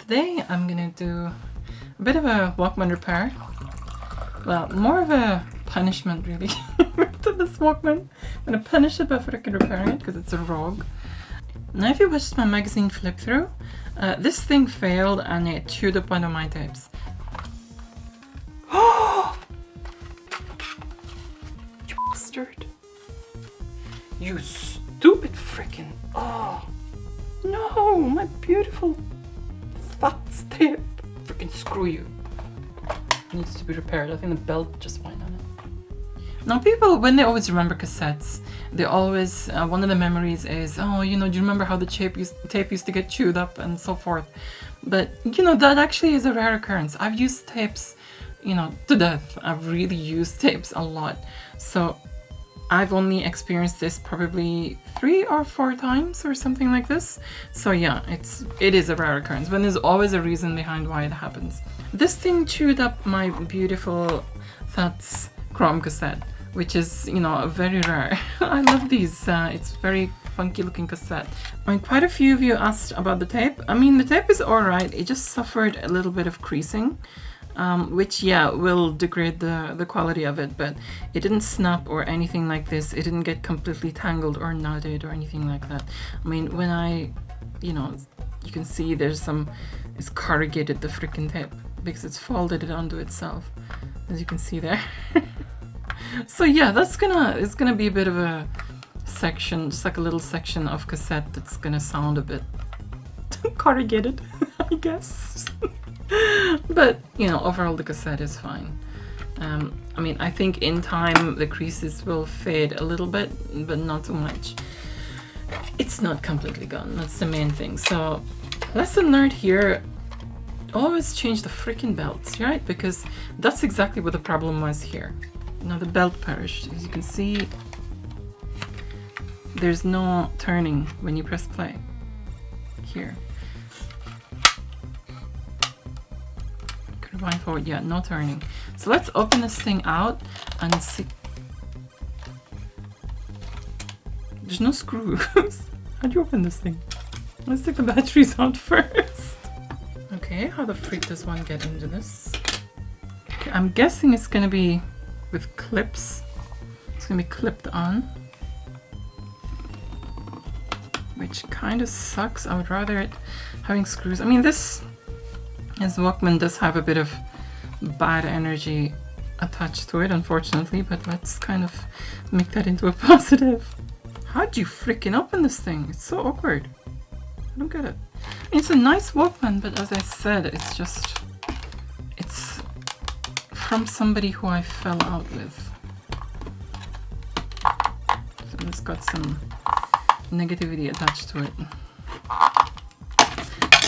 Today I'm gonna do a bit of a Walkman repair. Well, more of a punishment really to this Walkman. I'm gonna punish it by freaking repairing it because it's a rogue. Now if you watched my magazine flip through, this thing failed and it chewed up one of my tapes. Oh! You bastard. You stupid freaking... Oh! No! My beautiful fat tape! Freaking screw you. It needs to be repaired. I think the belt just went on it. Now people, when they always remember cassettes, they always, one of the memories is, oh, you know, do you remember how the tape used to get chewed up and so forth? But, you know, that actually is a rare occurrence. I've used tapes, you know, to death. I've really used tapes a lot. So I've only experienced this probably 3 or 4 times or something like this. So yeah, it is a rare occurrence, but there's always a reason behind why it happens. This thing chewed up my beautiful Thats Chrome cassette, which is, you know, very rare. I love these. It's very funky looking cassette. I mean, quite a few of you asked about the tape. I mean, the tape is alright. It just suffered a little bit of creasing. Which, yeah, will degrade the quality of it, but it didn't snap or anything like this. It didn't get completely tangled or knotted or anything like that. I mean, when you know, you can see there's it's corrugated, the freaking tape, because it's folded it onto itself, as you can see there. So yeah, it's gonna be a bit of a section, just like a little section of cassette that's gonna sound a bit corrugated, I guess. But, you know, overall the cassette is fine. I mean, I think in time the creases will fade a little bit, but not too much. It's not completely gone, that's the main thing. So, lesson learned here, always change the freaking belts, right? Because that's exactly what the problem was here. Now the belt perished. As you can see, there's no turning when you press play. Here. Rewind forward, yeah, no turning. So let's open this thing out and see. There's no screws. How do you open this thing? Let's take the batteries out first. Okay, how the freak does one get into this? Okay, I'm guessing it's gonna be with clips. It's gonna be clipped on, which kind of sucks. I would rather it having screws. I mean, this Walkman does have a bit of bad energy attached to it, unfortunately, but let's kind of make that into a positive. How'd you freaking open this thing? It's so awkward. I don't get it. It's a nice Walkman, but as I said, it's from somebody who I fell out with. So it's got some negativity attached to it.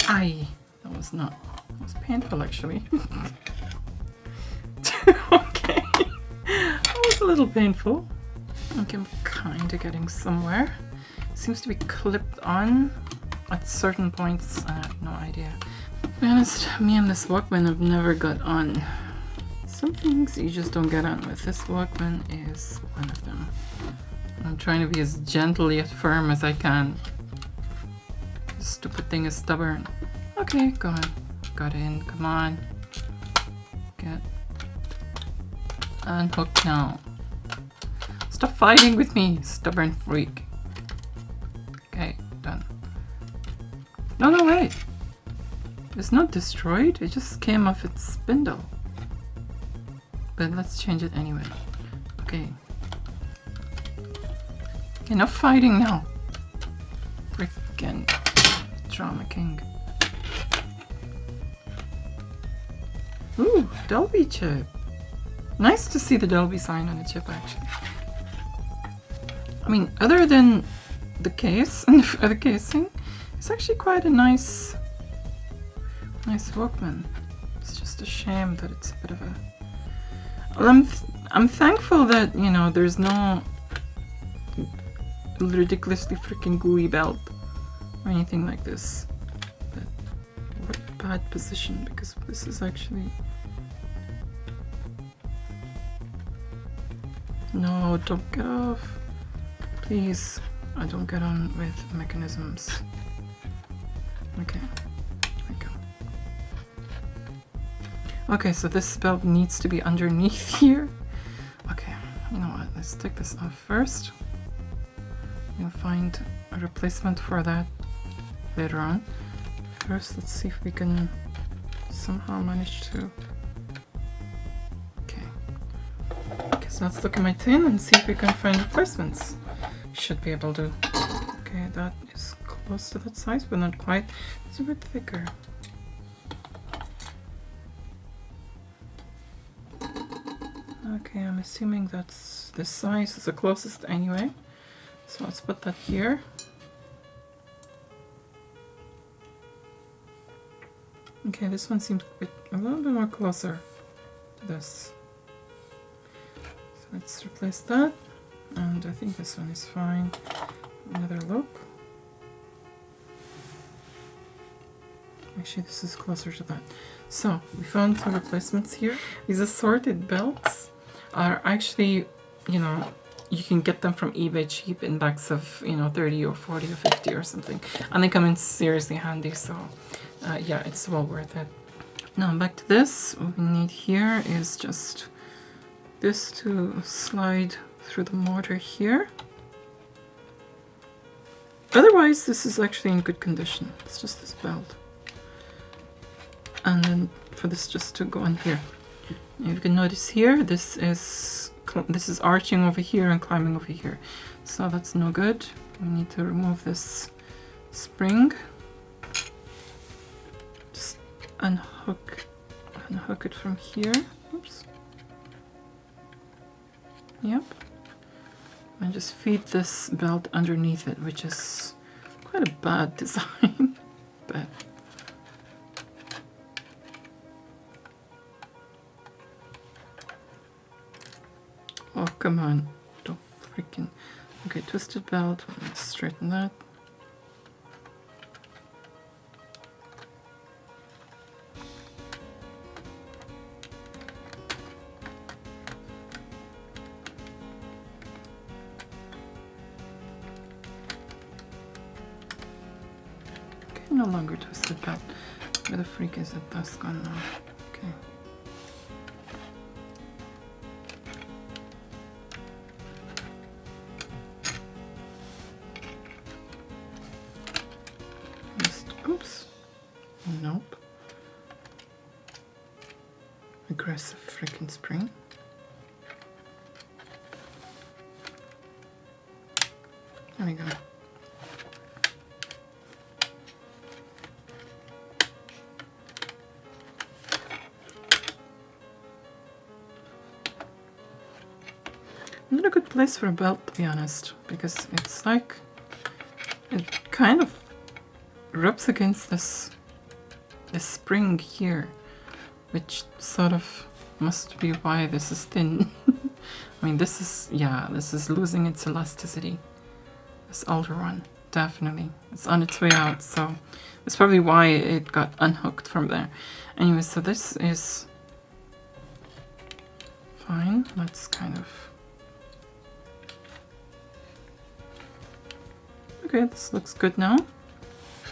Aye, that was not. It was painful, actually. Okay. That was a little painful. Okay, I'm kind of getting somewhere. It seems to be clipped on at certain points. I have no idea. To be honest, me and this Walkman have never got on. Some things you just don't get on with. This Walkman is one of them. I'm trying to be as gentle yet firm as I can. This stupid thing is stubborn. Okay, go on. Got in, come on. Get unhooked now. Stop fighting with me, stubborn freak. Okay, done. No, wait. It's not destroyed, it just came off its spindle. But let's change it anyway. Okay. Enough fighting now. Freaking drama king. Ooh, Dolby chip. Nice to see the Dolby sign on the chip, actually. I mean, other than the case and the casing, it's actually quite a nice Walkman. It's just a shame that it's a bit of a... Well, I'm thankful that, you know, there's no ridiculously freaking gooey belt or anything like this. But what bad position, because this is actually... No, don't get off. Please, I don't get on with mechanisms. Okay, there we go. Okay, so this belt needs to be underneath here. Okay, you know what? Let's take this off first. We'll find a replacement for that later on. First, let's see if we can somehow manage to... Okay. Okay, so let's look at my tin and see if we can find replacements. Should be able to. Okay, that is close to that size, but not quite. It's a bit thicker. Okay, I'm assuming that's this size is the closest anyway. So let's put that here. Okay, this one seems a little bit more closer to this. So let's replace that. And I think this one is fine. Another look. Actually, this is closer to that. So we found some replacements here. These assorted belts are actually, you know, you can get them from eBay cheap in bags of, you know, 30 or 40 or 50 or something. And they come in seriously handy, so yeah, it's well worth it. Now back to this. What we need here is just this to slide through the motor here. Otherwise, this is actually in good condition. It's just this belt. And then for this just to go on here. You can notice here, this is arching over here and climbing over here. So that's no good. We need to remove this spring. Just unhook it from here. Oops. Yep. And just feed this belt underneath it, which is quite a bad design. But oh, come on. Don't freaking... Okay, twisted belt. Let's straighten that. Okay, no longer twisted belt. Where the freak is it? That's gone now. Okay. Oops. Nope. Aggressive freaking spring. There we go. Not a good place for a belt, to be honest, because it's like it kind of rubs against this spring here, which sort of must be why this is thin. I mean, this is losing its elasticity. This older one, definitely. It's on its way out, so that's probably why it got unhooked from there. Anyway, so this is fine. Let's kind of... Okay, this looks good now.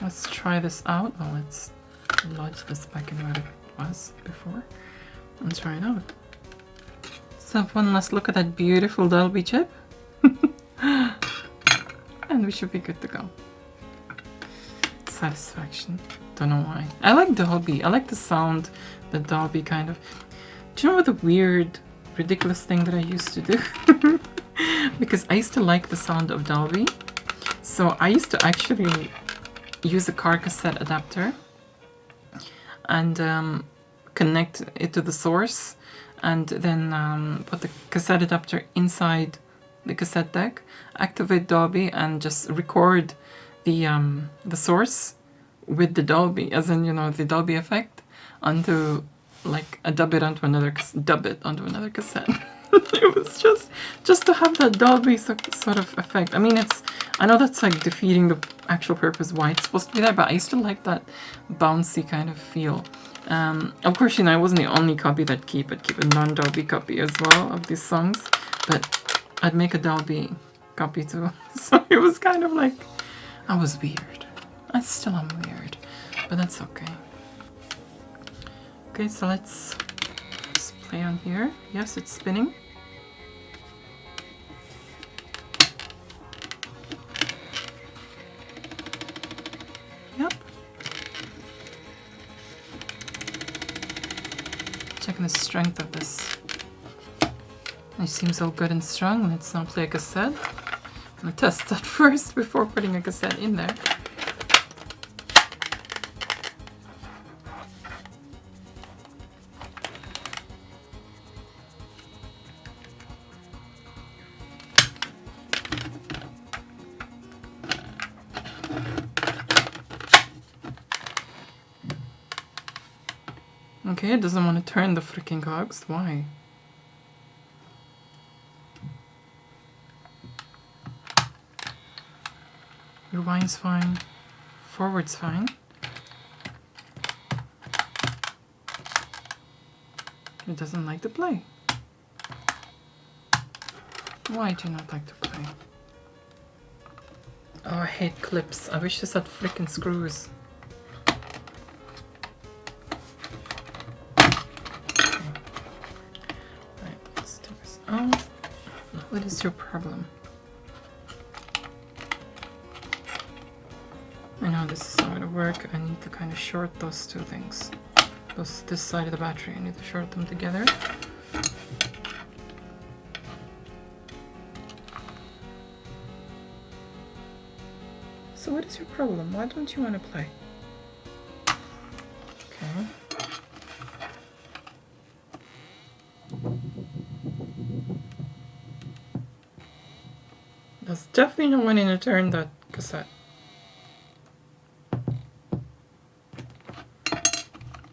Let's try this out. Oh, let's lodge this back in where it was before and try it out. Let's have one last look at that beautiful Dolby chip. And we should be good to go. Satisfaction. Don't know why. I like Dolby. I like the sound that Dolby kind of... Do you know what the weird, ridiculous thing that I used to do? Because I used to like the sound of Dolby. So I used to actually use a car cassette adapter and connect it to the source, and then put the cassette adapter inside the cassette deck, activate Dolby, and just record the source with the Dolby, as in, you know, the Dolby effect, onto like dub it onto another cassette. It was just to have that Dolby sort of effect. I mean, I know that's like defeating the actual purpose why it's supposed to be there, but I used to like that bouncy kind of feel. Of course, you know, I wasn't the only copy that I'd keep a non-Dolby copy as well of these songs, but I'd make a Dolby copy too. So it was kind of like, I was weird. I still am weird, but that's okay. Okay, so let's play on here. Yes, it's spinning. Yep. Checking the strength of this. It seems all good and strong. Let's now play a cassette. I'm gonna test that first before putting a cassette in there. Okay, it doesn't want to turn the freaking cogs. Why? Rewind's fine. Forward's fine. It doesn't like to play. Why do you not like to play? Oh, I hate clips. I wish this had freaking screws. Oh, what is your problem? I know this is not going to work. I need to kind of short those two things. This side of the battery, I need to short them together. So what is your problem? Why don't you want to play? Okay. There's definitely no one in to turn that cassette.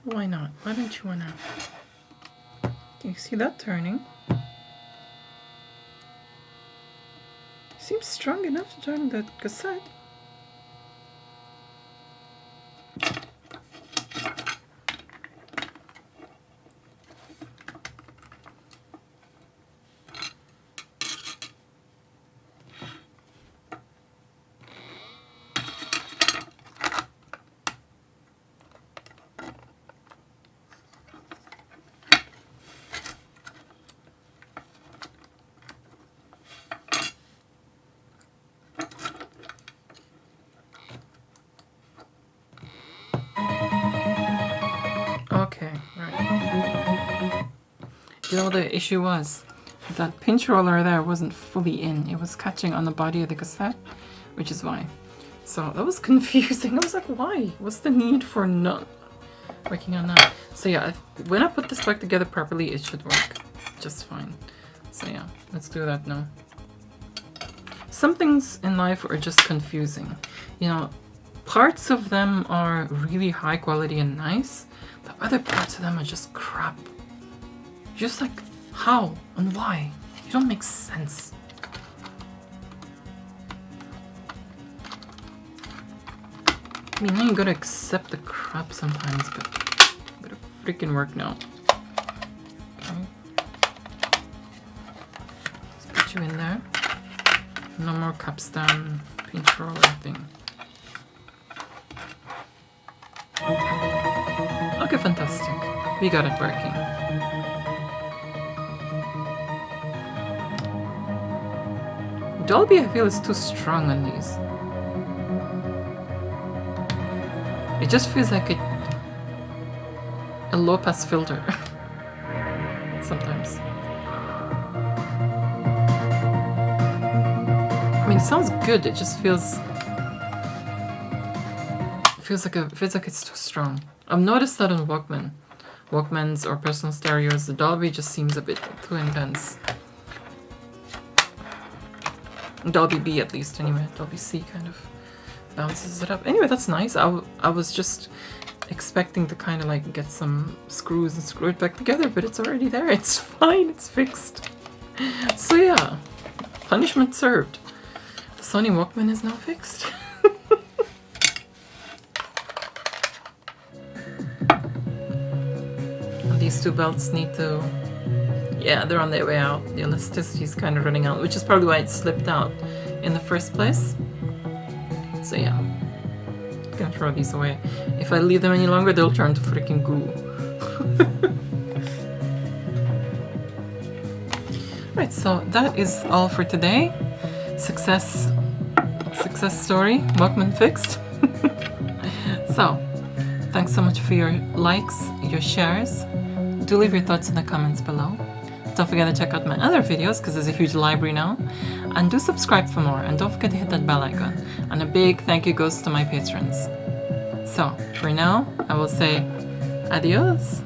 Why not? Why don't you wanna? Can you see that turning? Seems strong enough to turn that cassette. Okay, right. You know, the issue was that pinch roller there wasn't fully in. It was catching on the body of the cassette, which is why. So that was confusing. I was like, why? What's the need for not working on that? So yeah, when I put this back together properly, it should work just fine. So yeah, let's do that now. Some things in life are just confusing. You know, parts of them are really high quality and nice, but other parts of them are just crap. Just like, how and why? You don't make sense. I mean, you gotta accept the crap sometimes, but it gotta freaking work now. Okay. Let's put you in there. No more capstan pinch roller thing. Okay, fantastic. We got it working. Dolby, I feel, is too strong on these. It just feels like a low-pass filter. Sometimes. I mean, it sounds good. It just feels like it's too strong. I've noticed that on Walkmans or personal stereos, the Dolby just seems a bit too intense. Dolby B, at least, anyway. Dolby C kind of bounces it up. Anyway, that's nice. I was just expecting to kind of like get some screws and screw it back together, but it's already there. It's fine. It's fixed. So yeah, punishment served. The Sony Walkman is now fixed. And these two belts need to... Yeah, they're on their way out. The elasticity is kind of running out, which is probably why it slipped out in the first place. So yeah, I'm gonna throw these away. If I leave them any longer, they'll turn to freaking goo. Alright, so that is all for today. Success story, Walkman fixed. So, thanks so much for your likes, your shares. Do leave your thoughts in the comments below. Don't forget to check out my other videos because there's a huge library now. And do subscribe for more, and don't forget to hit that bell icon. And a big thank you goes to my patrons. So, for now, I will say adios.